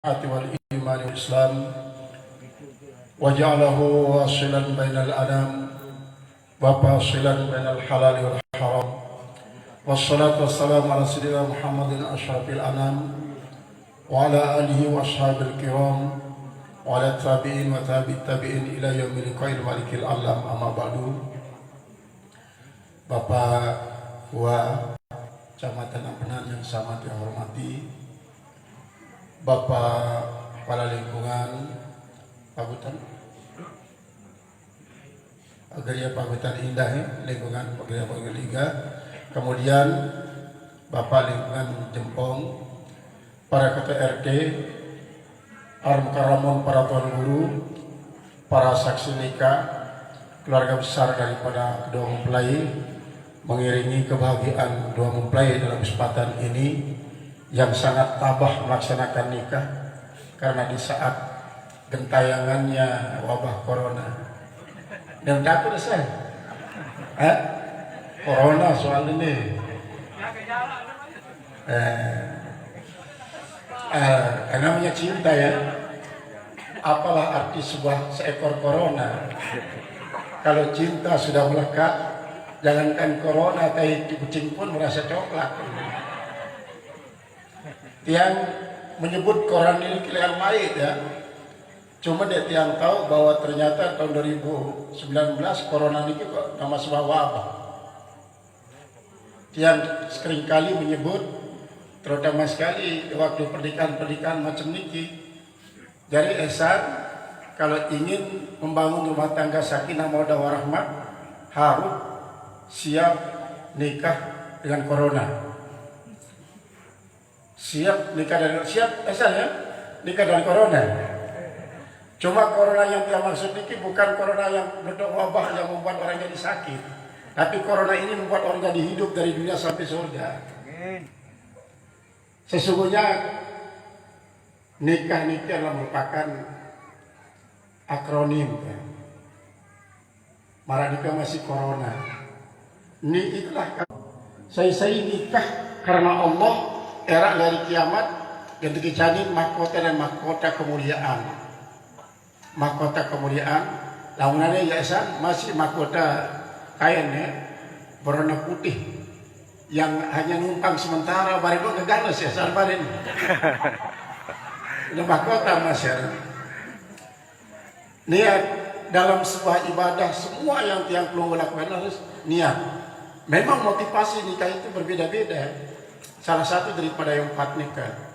والإيمان والإسلام وجعله واصلا بين الأنام وفاصلا بين الحلال والحرام والصلاة والسلام على سيدنا محمد أشرف الأنام وعلى آله وأصحابه الكرام وعلى التابعين وتابع التابعين إلى يوم لقاء الملك الأعلم. أما بعد. Bapak Ketua Kecamatan Ampenan yang sangat dihormati, Bapak Kepala Lingkungan Pagutan Agraria Pagutan Indah, Lingkungan Agraria Pagutan Liga, kemudian Bapak Lingkungan Jempong, para ketua RT, Armukaramon, para tuan guru, para saksi nikah, keluarga besar daripada kedua mempelai, mengiringi kebahagiaan dua mempelai dalam kesempatan ini yang sangat tabah melaksanakan nikah karena di saat gentayangannya wabah corona. Dan takut saya, corona soal ini. Namanya cinta ya. Apalah arti seekor corona? Kalau cinta sudah melekat, jangankan corona, tai kucing pun merasa coklat. Yang menyebut corona ini kalian mait ya. Cuma dia yang tahu bahwa ternyata tahun 2019 corona ini kok nama sebuah wabah. Yang seringkali menyebut, terutama sekali waktu pernikahan macam niki. Jadi Esan kalau ingin membangun rumah tangga sakinah mawaddah warahmah harus siap nikah dengan corona. Siap nikah dengan nikah dengan corona. Cuma corona yang dia maksud ini bukan corona yang bentuk wabah yang membuat orang jadi sakit, tapi corona ini membuat orang jadi hidup dari dunia sampai surga. Sesungguhnya nikah adalah merupakan akronim. Maradika masih corona. Itulah saya nikah karena Allah era dari kiamat dan terjadi mahkota dan mahkota kemuliaan. Mahkota kemuliaan lamunannya yayasan masih mahkota kain ya berwarna putih yang hanya numpang sementara baru keganas ya sarbarin. Udah mahkota mas ya. Niat dalam sebuah ibadah semua yang tiang perlu lakukan harus niat. Memang motivasi nikah itu berbeda-beda. Salah satu daripada yang 4 nikah.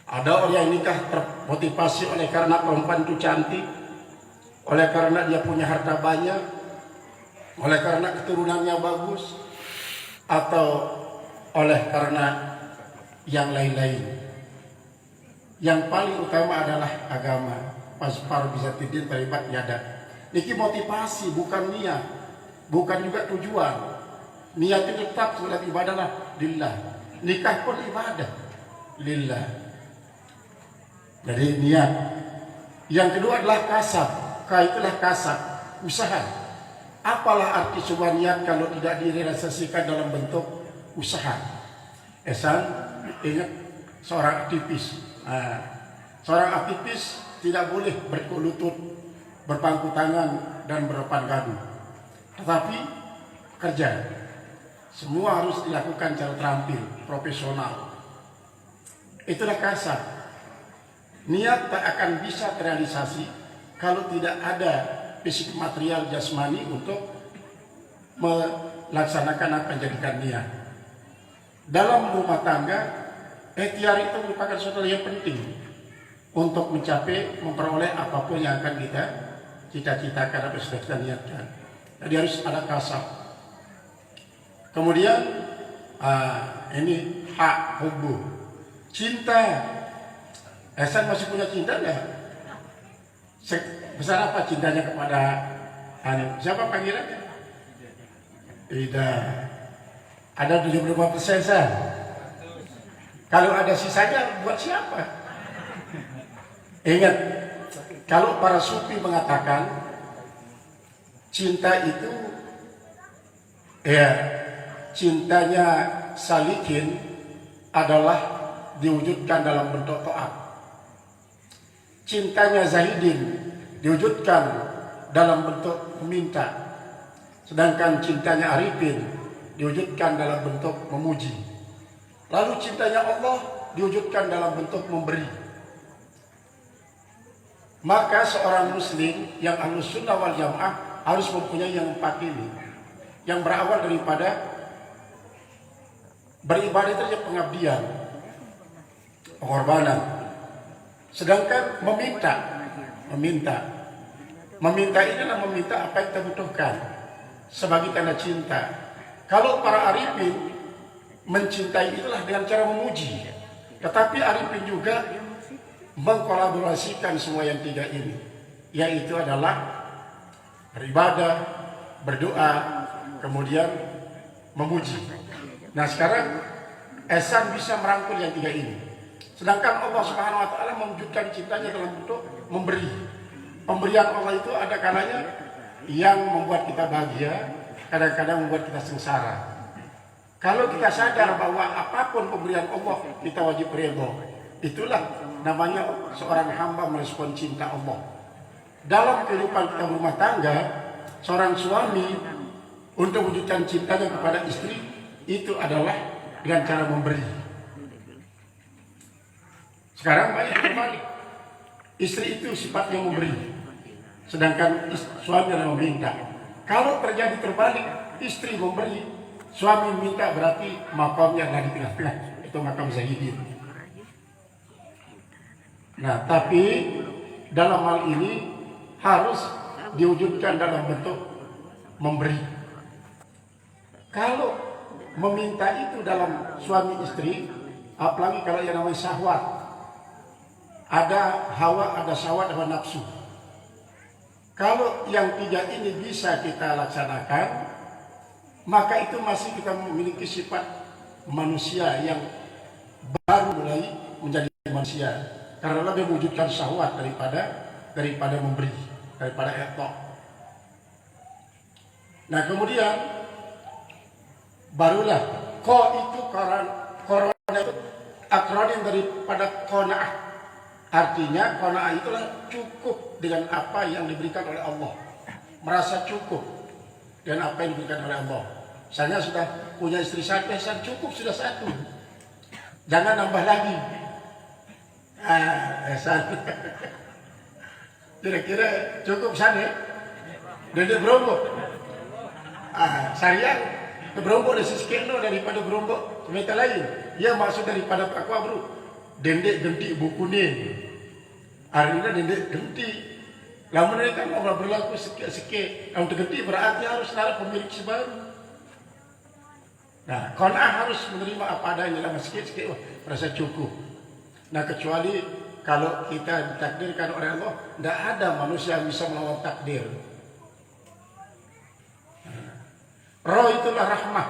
Ada orang yang nikah termotivasi oleh karena perempuan itu cantik, oleh karena dia punya harta banyak, oleh karena keturunannya bagus, atau oleh karena yang lain-lain. Yang paling utama adalah agama. Pasparu bisa tidin terlibat nyada. Niki motivasi bukan niat, bukan juga tujuan. Niat itu tetap sholat ibadah lah lillah. Nikah pun ibadah lillah. Jadi niat. Yang kedua adalah kasab. Itulah kasab, usaha. Apalah arti sebuah niat kalau tidak direalisasikan dalam bentuk usaha? Esan ingat seorang aktivis. Seorang aktivis tidak boleh berlutut, berpangku tangan dan berdepan gaduh. Tetapi kerja. Semua harus dilakukan secara terampil, profesional. Itulah kasar. Niat tak akan bisa terrealisasi kalau tidak ada fisik material jasmani untuk melaksanakan apa yang jadikan niat. Dalam rumah tangga, ikhtiar itu merupakan sesuatu yang penting untuk mencapai, memperoleh apapun yang akan kita cita-citakan atau sudah kita niatkan. Jadi harus ada kasar. Kemudian ini hak hubu, cinta. Esan masih punya cinta nggak? Besar apa cintanya kepada siapa panggilannya? Tidak. Ada 75% sah. Kalau ada sisanya buat siapa? Ingat, kalau para sufi mengatakan cinta itu cintanya salikin adalah diwujudkan dalam bentuk taat. cintanya Zahidin diwujudkan dalam bentuk meminta, sedangkan cintanya Arifin diwujudkan dalam bentuk memuji. Lalu cintanya Allah diwujudkan dalam bentuk memberi. Maka seorang muslim yang ahlus sunnah wal jamaah harus mempunyai yang 4 ini, yang berawal daripada beribadah itu adalah pengabdian, pengorbanan. Sedangkan meminta ini adalah meminta apa yang kita butuhkan sebagai tanda cinta. Kalau para arifin mencintai itulah dengan cara memuji, tetapi arifin juga mengkolaborasikan semua yang 3 ini, yaitu adalah beribadah, berdoa, kemudian memuji. Nah sekarang ihsan bisa merangkul yang 3 ini. Sedangkan Allah Subhanahu wa taala mewujudkan cintanya dalam bentuk memberi. Pemberian Allah itu ada kalanya yang membuat kita bahagia, kadang-kadang membuat kita sengsara. Kalau kita sadar bahwa apapun pemberian Allah kita wajib redha, itulah namanya seorang hamba merespon cinta Allah. Dalam kehidupan kita berumah tangga, seorang suami untuk wujudkan cintanya kepada istri itu adalah dengan cara memberi. Sekarang banyak terbalik. Istri itu sifatnya memberi, sedangkan suami yang meminta. Kalau terjadi terbalik, istri memberi, suami minta, berarti makamnya ada di tengah-tengah. Itu makam Zahidin. Nah, tapi dalam hal ini harus diwujudkan dalam bentuk memberi. Kalau meminta itu dalam suami istri, apalagi kalau yang namanya syahwat, ada hawa, ada syahwat, ada nafsu. Kalau yang 3 ini bisa kita laksanakan, maka itu masih kita memiliki sifat manusia yang baru mulai menjadi manusia, karena lebih mewujudkan syahwat daripada memberi, daripada etok. Nah kemudian barulah itu korona itu akronim daripada qanaah. Artinya qanaah itulah cukup dengan apa yang diberikan oleh Allah, merasa cukup dengan apa yang diberikan oleh Allah. Saya sudah punya istri 1, cukup sudah 1, jangan nambah lagi. Kira-kira cukup sana. Dedek berombok. Sayang berombok dari sesekeno daripada berombok semeta lain. Ya maksud daripada takwa bro. Dendek genti buku ni. Hari ini dendek genti. Lama ni kan orang berlaku sikit-sikit. Yang tergenti berarti harus naruh pemilik sebaru. Nah, qanaah harus menerima apa adanya dalam sikit-sikit. Merasa cukup. Nah kecuali kalau kita ditakdirkan oleh Allah, tidak ada manusia yang bisa melawan takdir. Roh itulah rahmah.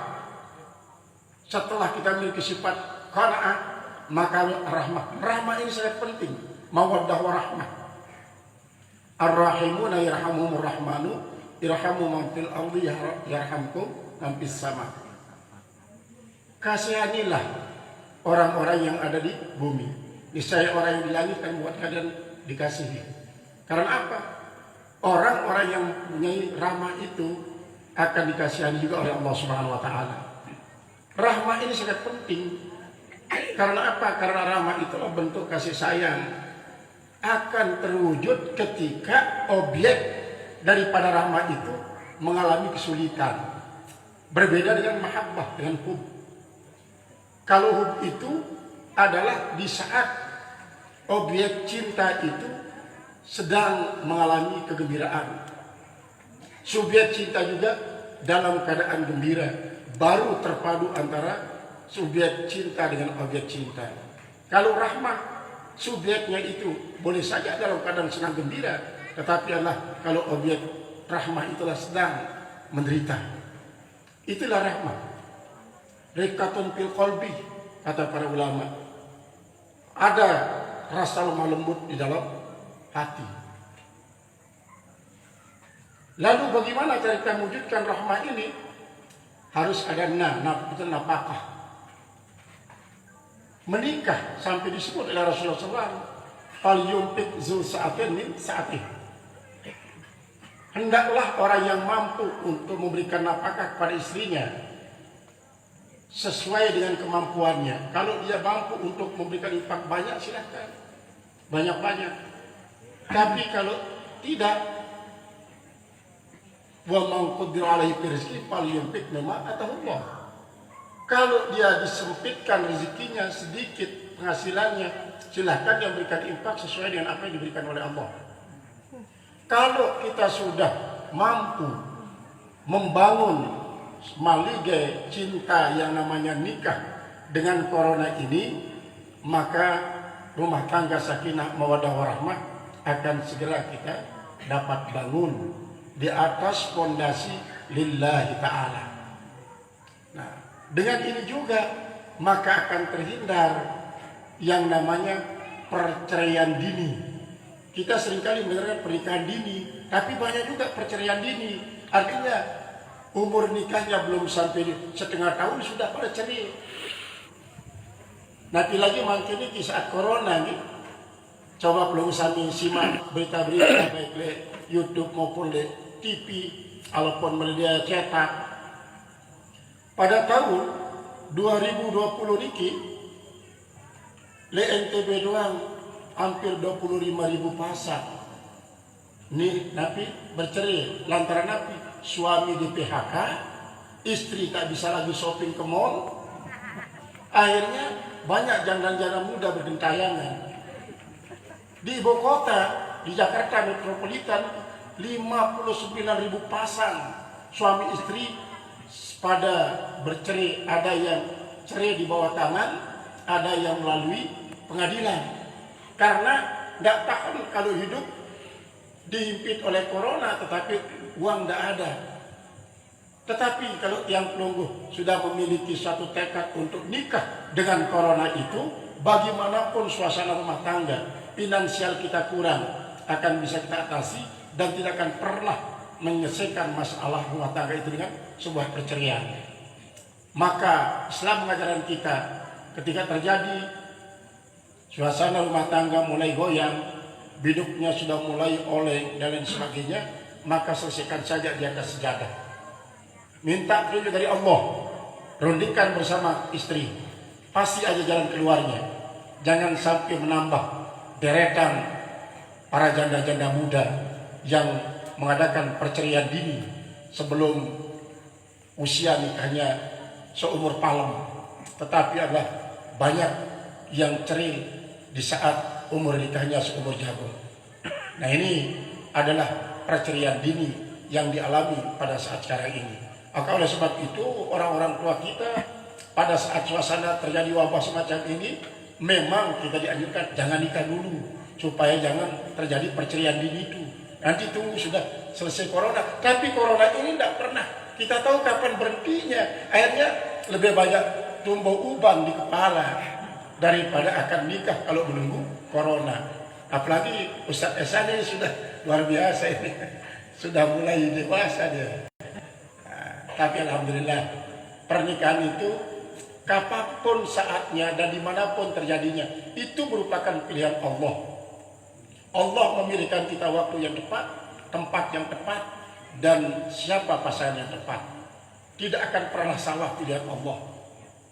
Setelah kita memiliki sifat qanaah, maka rahmah. Rahmah ini sangat penting. Mawaddah wa rahmah. Ar-rahimuna yarhamuhumur rahmanu, irhamu man fil ardi yarhamkum man fis sama. Kasihanilah orang-orang yang ada di bumi. Niscaya orang yang di langit akan buat kalian dikasihi. Karena apa? Orang-orang yang mempunyai rahmah itu akan dikasihani juga oleh Allah Subhanahu wa taala. Rahmah ini sangat penting. Karena apa? Karena rahmah itulah bentuk kasih sayang akan terwujud ketika objek daripada rahmah itu mengalami kesulitan. Berbeda dengan mahabbah, dengan hub. Kalau hub itu adalah di saat objek cinta itu sedang mengalami kegembiraan. Subjek cinta juga dalam keadaan gembira, baru terpadu antara subjek cinta dengan objek cinta. Kalau rahmah, subjeknya itu boleh saja dalam keadaan senang gembira, tetapi adalah kalau objek rahmah itulah sedang menderita. Itulah rahmah. Rikatun fil qalbi, kata para ulama. Ada rasa lemah lembut di dalam hati. Lalu bagaimana cara kita mewujudkan rahmah ini? Harus ada nafkah. Menikah sampai disebut oleh Rasulullah SAW. fal yumpik zu sa'atin min sa'atih. Hendaklah orang yang mampu untuk memberikan nafkah kepada istrinya sesuai dengan kemampuannya. Kalau dia mampu untuk memberikan infak banyak, silakan banyak-banyak. Tapi kalau tidak, wa man qadira alaihi rizqi falyunfiq mimma ataahu Allah. Kalau dia disempitkan rezekinya sedikit, penghasilannya, silahkan dia berikan infak sesuai dengan apa yang diberikan oleh Allah. Kalau kita sudah mampu membangun malige cinta yang namanya nikah dengan corona ini, maka rumah tangga sakinah mawaddah warahmah akan segera kita dapat bangun di atas fondasi lillahi ta'ala. Nah, dengan ini juga maka akan terhindar yang namanya perceraian dini. Kita seringkali mendengarkan pernikahan dini, tapi banyak juga perceraian dini. Artinya umur nikahnya belum sampai setengah tahun sudah pada cerai. Nanti lagi mungkin ini saat corona nih. Coba belum kami simak berita-berita baik di YouTube maupun di TV ataupun media cetak. Pada tahun 2020 niki le NTB doang hampir 25.000 pasang. Nih napi bercerai lantaran napi suami di PHK, istri tak bisa lagi shopping ke mall. Akhirnya banyak janda-janda muda bergentayangan. Di ibu kota, di Jakarta metropolitan, 59.000 pasang suami istri pada bercerai. Ada yang cerai di bawah tangan, ada yang melalui pengadilan. Karena tidak tahan kalau hidup dihimpit oleh corona, tetapi uang tidak ada. Tetapi kalau yang pelungguh sudah memiliki satu tekad untuk nikah dengan corona itu, bagaimanapun suasana rumah tangga, finansial kita kurang, akan bisa kita atasi dan tidak akan pernah menyelesaikan masalah rumah tangga itu dengan sebuah perceraian. Maka Islam mengajarkan kita ketika terjadi suasana rumah tangga mulai goyang, biduknya sudah mulai oleng dan lain sebagainya, maka selesaikan saja di atas sejadah. Minta petunjuk dari Allah, rundingkan bersama istri, pasti aja jalan keluarnya. Jangan sampai menambah deretan para janda-janda muda yang mengadakan perceraian dini sebelum usia nikahnya seumur palem. Tetapi adalah banyak yang cerai di saat umur nikahnya seumur jagung. Nah, ini adalah perceraian dini yang dialami pada saat sekarang ini. Maka oleh sebab itu orang-orang tua kita pada saat suasana terjadi wabah semacam ini, memang kita dianjurkan jangan nikah dulu supaya jangan terjadi perceraian dini itu. Nanti tunggu sudah selesai corona. Tapi corona ini tidak pernah kita tahu kapan berhentinya. Akhirnya lebih banyak tumbuh uban di kepala daripada akan nikah kalau menunggu corona. Apalagi Ustaz Esan ini sudah luar biasa ini. Sudah mulai dewasa dia. Tapi alhamdulillah pernikahan itu kapanpun saatnya dan dimanapun terjadinya itu merupakan pilihan Allah. Allah memilihkan kita waktu yang tepat, tempat yang tepat, dan siapa pasangan yang tepat. Tidak akan pernah salah pilihan Allah.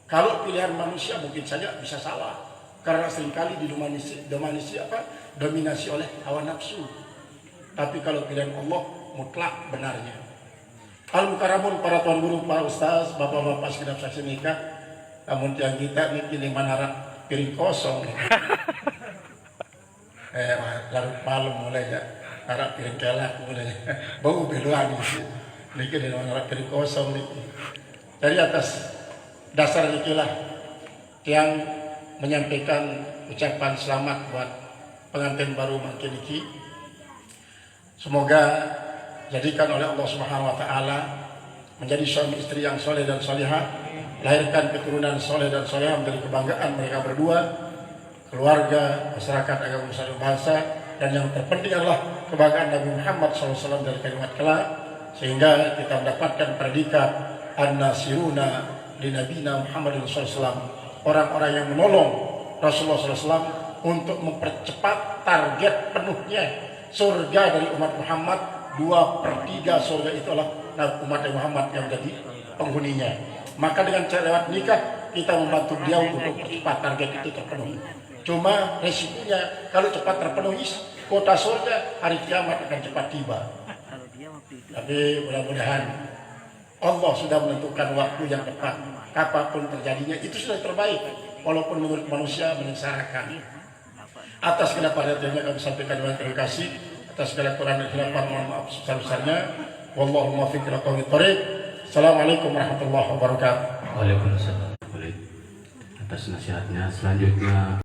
Kalau pilihan manusia mungkin saja bisa salah, karena seringkali dominasi oleh hawa nafsu. Tapi kalau pilihan Allah mutlak benarnya. Al-Mukaramun, para tuan guru, para ustaz, bapak-bapak segenap saksi nikah, namun yang kita ini pilih manara piring kosong. Larut malam mulai ya, harap piring kelak mulai. Bau beluan itu, ini dari manara piring kosong ini. Dari atas dasar itulah yang menyampaikan ucapan selamat buat pengantin baru makin iki. Semoga jadikan oleh Allah Subhanahu wa taala menjadi suami istri yang soleh dan solehah, lahirkan keturunan soleh dan solehah menjadi kebanggaan mereka berdua, keluarga, masyarakat, agama nusa dan bangsa, dan yang terpenting adalah kebanggaan Nabi Muhammad SAW dari kalimat kelak, sehingga kita mendapatkan predikat an-nasiruna li nabiyina Muhammadin SAW, orang-orang yang menolong Rasulullah SAW untuk mempercepat target penuhnya surga dari umat Muhammad. 2/3 surga itu adalah umat Muhammad yang jadi penghuninya. Maka dengan cara lewat nikah kita membantu dia untuk percepat target itu terpenuhi. Cuma resikonya kalau cepat terpenuhi kota surga, hari kiamat akan cepat tiba. Tapi mudah-mudahan Allah sudah menentukan waktu yang tepat. Apapun terjadinya itu sudah terbaik. Walaupun menurut manusia menyengsarakan. Atas segala perhatiannya kami sampaikan dengan terima kasih. Atas segala Quran dan khilafah, mohon maaf sebesar-besarnya. Wallahu muwaffiq ila aqwamit thoriq. Assalamualaikum warahmatullahi wabarakatuh. Waalaikumsalam. Atas nasihatnya selanjutnya